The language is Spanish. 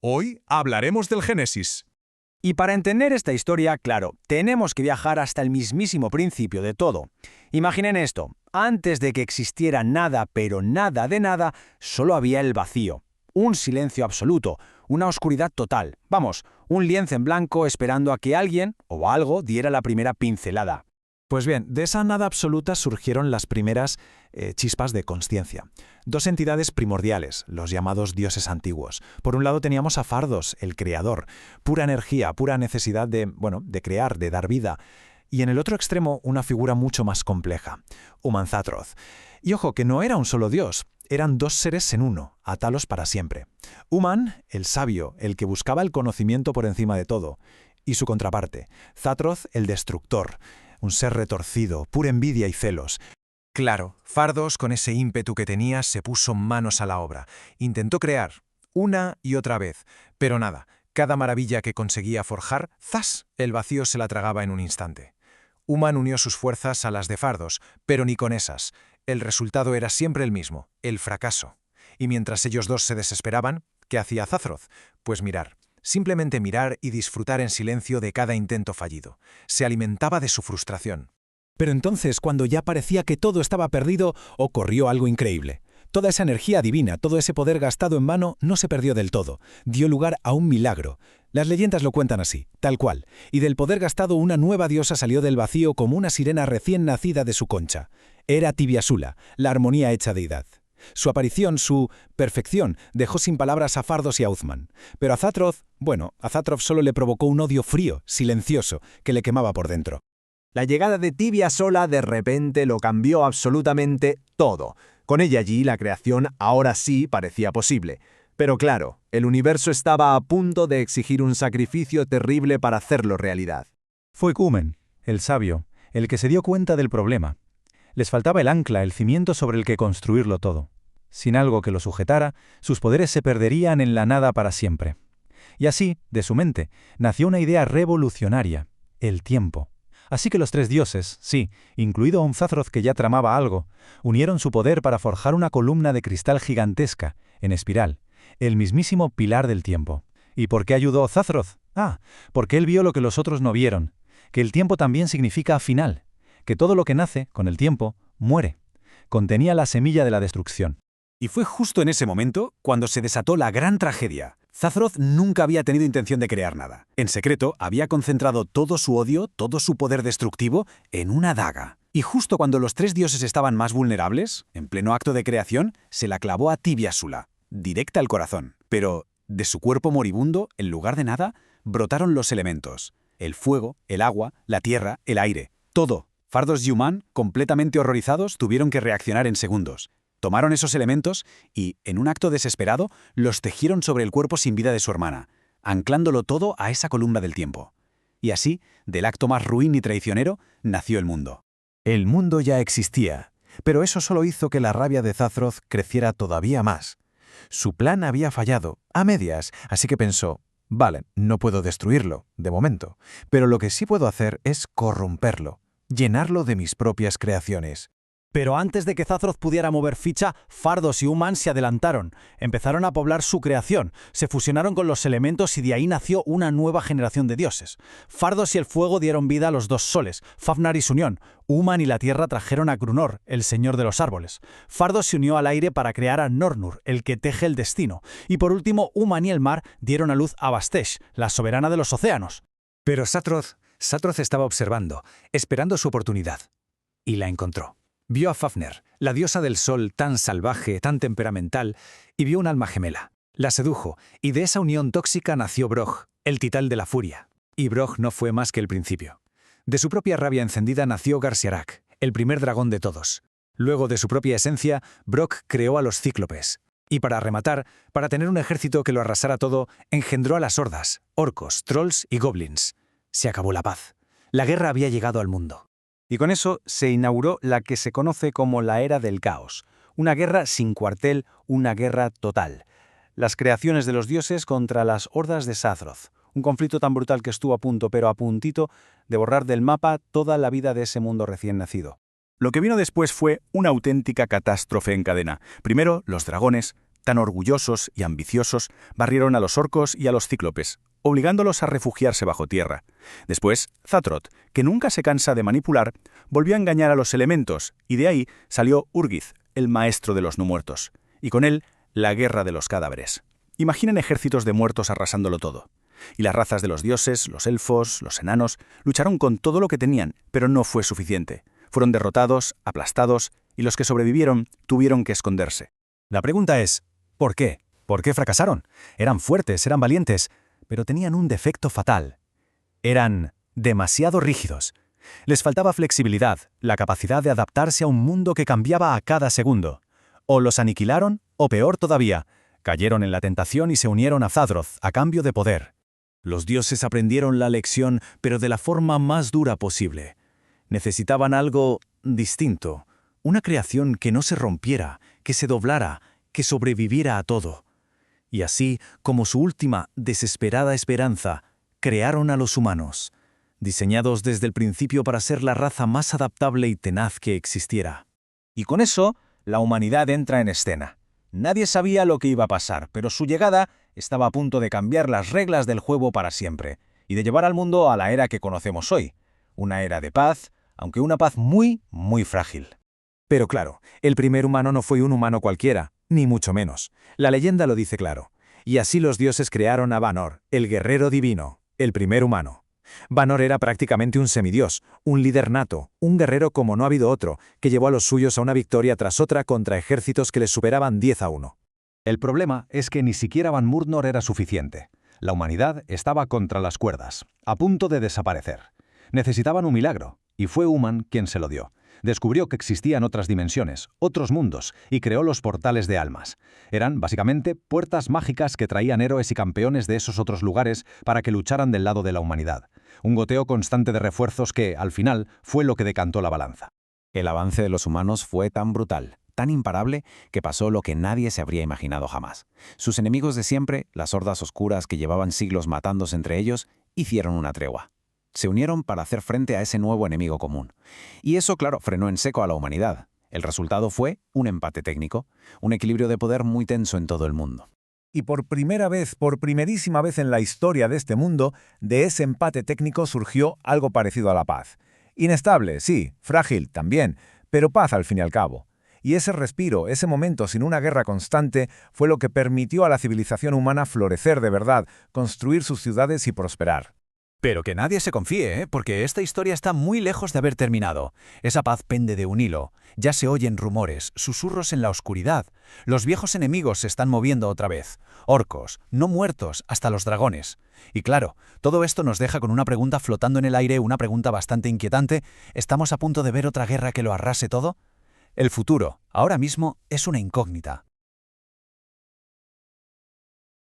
Hoy hablaremos del Génesis. Y para entender esta historia, claro, tenemos que viajar hasta el mismísimo principio de todo. Imaginen esto, antes de que existiera nada, pero nada de nada, solo había el vacío, un silencio absoluto, una oscuridad total, vamos, un lienzo en blanco esperando a que alguien o algo diera la primera pincelada. Pues bien, de esa nada absoluta surgieron las primeras chispas de consciencia. Dos entidades primordiales, los llamados dioses antiguos. Por un lado teníamos a Fardos, el creador, pura energía, pura necesidad de crear, de dar vida. Y en el otro extremo, una figura mucho más compleja, Uman-Zatroth. Y ojo, que no era un solo dios, eran dos seres en uno, atalos para siempre. Uman, el sabio, el que buscaba el conocimiento por encima de todo. Y su contraparte, Zatroth, el destructor, un ser retorcido, pura envidia y celos. Claro, Fardos, con ese ímpetu que tenía, se puso manos a la obra. Intentó crear, una y otra vez, pero nada, cada maravilla que conseguía forjar, ¡zas!, el vacío se la tragaba en un instante. Uman unió sus fuerzas a las de Fardos, pero ni con esas. El resultado era siempre el mismo, el fracaso. Y mientras ellos dos se desesperaban, ¿qué hacía Zatroth? Pues mirar. Simplemente mirar y disfrutar en silencio de cada intento fallido. Se alimentaba de su frustración. Pero entonces, cuando ya parecía que todo estaba perdido, ocurrió algo increíble. Toda esa energía divina, todo ese poder gastado en vano, no se perdió del todo. Dio lugar a un milagro. Las leyendas lo cuentan así, tal cual. Y del poder gastado una nueva diosa salió del vacío como una sirena recién nacida de su concha. Era Tibiasula, la armonía hecha deidad. Su aparición, su perfección, dejó sin palabras a Fardos y a Uthman. Pero a Zatroth solo le provocó un odio frío, silencioso, que le quemaba por dentro. La llegada de Tibiasula de repente lo cambió absolutamente todo. Con ella allí, la creación ahora sí parecía posible. Pero claro, el universo estaba a punto de exigir un sacrificio terrible para hacerlo realidad. Fue Cumen, el sabio, el que se dio cuenta del problema. Les faltaba el ancla, el cimiento sobre el que construirlo todo. Sin algo que lo sujetara, sus poderes se perderían en la nada para siempre. Y así, de su mente, nació una idea revolucionaria, el tiempo. Así que los tres dioses, sí, incluido a un Zatroth que ya tramaba algo, unieron su poder para forjar una columna de cristal gigantesca, en espiral, el mismísimo pilar del tiempo. ¿Y por qué ayudó Zatroth? Porque él vio lo que los otros no vieron, que el tiempo también significa final, que todo lo que nace, con el tiempo, muere. Contenía la semilla de la destrucción. Y fue justo en ese momento cuando se desató la gran tragedia. Zatroth nunca había tenido intención de crear nada. En secreto, había concentrado todo su odio, todo su poder destructivo, en una daga. Y justo cuando los tres dioses estaban más vulnerables, en pleno acto de creación, se la clavó a Tibiasula, directa al corazón. Pero, de su cuerpo moribundo, en lugar de nada, brotaron los elementos. El fuego, el agua, la tierra, el aire. Todo. Fardos y Uman, completamente horrorizados, tuvieron que reaccionar en segundos. Tomaron esos elementos y, en un acto desesperado, los tejieron sobre el cuerpo sin vida de su hermana, anclándolo todo a esa columna del tiempo. Y así, del acto más ruin y traicionero, nació el mundo. El mundo ya existía, pero eso solo hizo que la rabia de Zatroth creciera todavía más. Su plan había fallado, a medias, así que pensó, vale, no puedo destruirlo, de momento, pero lo que sí puedo hacer es corromperlo, llenarlo de mis propias creaciones. Pero antes de que Zatroth pudiera mover ficha, Fardos y Uman se adelantaron, empezaron a poblar su creación, se fusionaron con los elementos y de ahí nació una nueva generación de dioses. Fardos y el fuego dieron vida a los dos soles, Fafnar y su unión. Uman y la tierra trajeron a Grunor, el señor de los árboles. Fardos se unió al aire para crear a Nornur, el que teje el destino. Y por último, Uman y el mar dieron a luz a Bastesh, la soberana de los océanos. Pero Zatroth estaba observando, esperando su oportunidad. Y la encontró. Vio a Fafner, la diosa del sol tan salvaje, tan temperamental, y vio un alma gemela. La sedujo, y de esa unión tóxica nació Brog, el titán de la furia. Y Brog no fue más que el principio. De su propia rabia encendida nació Garciarak, el primer dragón de todos. Luego, de su propia esencia, Brog creó a los cíclopes. Y para rematar, para tener un ejército que lo arrasara todo, engendró a las hordas, orcos, trolls y goblins. Se acabó la paz. La guerra había llegado al mundo. Y con eso se inauguró la que se conoce como la Era del Caos. Una guerra sin cuartel, una guerra total. Las creaciones de los dioses contra las hordas de Zatroth. Un conflicto tan brutal que estuvo a punto, pero a puntito, de borrar del mapa toda la vida de ese mundo recién nacido. Lo que vino después fue una auténtica catástrofe en cadena. Primero, los dragones, tan orgullosos y ambiciosos, barrieron a los orcos y a los cíclopes, obligándolos a refugiarse bajo tierra. Después, Zatrot, que nunca se cansa de manipular, volvió a engañar a los elementos, y de ahí salió Urgiz, el maestro de los no muertos, y con él, la guerra de los cadáveres. Imaginen ejércitos de muertos arrasándolo todo. Y las razas de los dioses, los elfos, los enanos, lucharon con todo lo que tenían, pero no fue suficiente. Fueron derrotados, aplastados, y los que sobrevivieron tuvieron que esconderse. La pregunta es, ¿por qué? ¿Por qué fracasaron? Eran fuertes, eran valientes, pero tenían un defecto fatal. Eran demasiado rígidos. Les faltaba flexibilidad, la capacidad de adaptarse a un mundo que cambiaba a cada segundo. O los aniquilaron, o peor todavía, cayeron en la tentación y se unieron a Zadroth a cambio de poder. Los dioses aprendieron la lección, pero de la forma más dura posible. Necesitaban algo distinto, una creación que no se rompiera, que se doblara, que sobreviviera a todo. Y así, como su última, desesperada esperanza, crearon a los humanos, diseñados desde el principio para ser la raza más adaptable y tenaz que existiera. Y con eso, la humanidad entra en escena. Nadie sabía lo que iba a pasar, pero su llegada estaba a punto de cambiar las reglas del juego para siempre, y de llevar al mundo a la era que conocemos hoy, una era de paz, aunque una paz muy, muy frágil. Pero claro, el primer humano no fue un humano cualquiera, ni mucho menos. La leyenda lo dice claro. Y así los dioses crearon a Vanor, el guerrero divino, el primer humano. Vanor era prácticamente un semidios, un líder nato, un guerrero como no ha habido otro, que llevó a los suyos a una victoria tras otra contra ejércitos que les superaban 10-1. El problema es que ni siquiera Van Murnor era suficiente. La humanidad estaba contra las cuerdas, a punto de desaparecer. Necesitaban un milagro, y fue Human quien se lo dio. Descubrió que existían otras dimensiones, otros mundos, y creó los portales de almas. Eran, básicamente, puertas mágicas que traían héroes y campeones de esos otros lugares para que lucharan del lado de la humanidad. Un goteo constante de refuerzos que, al final, fue lo que decantó la balanza. El avance de los humanos fue tan brutal, tan imparable, que pasó lo que nadie se habría imaginado jamás. Sus enemigos de siempre, las hordas oscuras que llevaban siglos matándose entre ellos, hicieron una tregua. Se unieron para hacer frente a ese nuevo enemigo común. Y eso, claro, frenó en seco a la humanidad. El resultado fue un empate técnico, un equilibrio de poder muy tenso en todo el mundo. Y por primerísima vez en la historia de este mundo, de ese empate técnico surgió algo parecido a la paz. Inestable, sí, frágil también, pero paz al fin y al cabo. Y ese respiro, ese momento sin una guerra constante, fue lo que permitió a la civilización humana florecer de verdad, construir sus ciudades y prosperar. Pero que nadie se confíe, porque esta historia está muy lejos de haber terminado. Esa paz pende de un hilo. Ya se oyen rumores, susurros en la oscuridad. Los viejos enemigos se están moviendo otra vez. Orcos, no muertos, hasta los dragones. Y claro, todo esto nos deja con una pregunta flotando en el aire, una pregunta bastante inquietante. ¿Estamos a punto de ver otra guerra que lo arrase todo? El futuro, ahora mismo, es una incógnita.